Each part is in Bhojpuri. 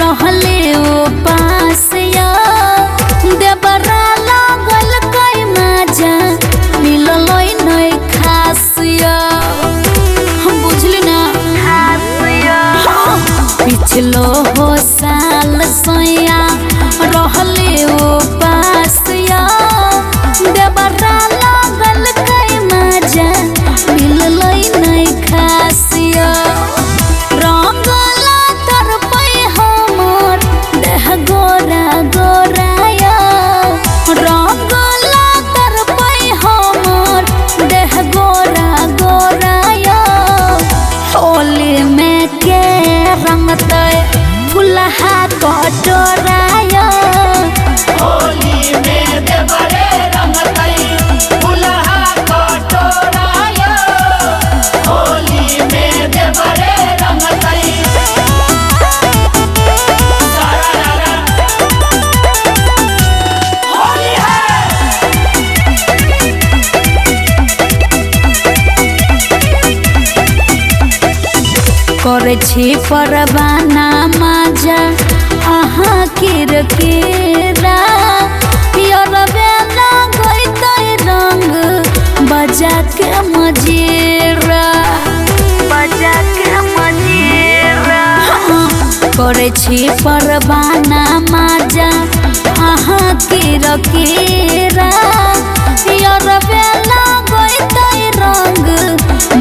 रहले ओ पास या देबरा लागल कई मजा मिललई नहीं खास या हम बुझली ना पिछलो हो साल सोया रहले ओ पास या देबरा लागल कई मजा मिललई नहीं खास या रंगला तरपई हमर देह गोरा गोराया रंगला तरपई हमर देह गोरा गोराया होली में के रंगते फुलहा कटोराया होली में देवरे रंगतई फुलहा कटोराया होली में देवरे रंगतई सारा होली है करे छी परवाना माजा अहाँ केरा पियरबे लगैतै रंग बजा के मजेरा करे छी परवाना माजा अहाँ केरा पियरबे लगैतै रंग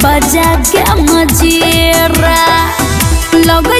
बजा के मजेरा लगे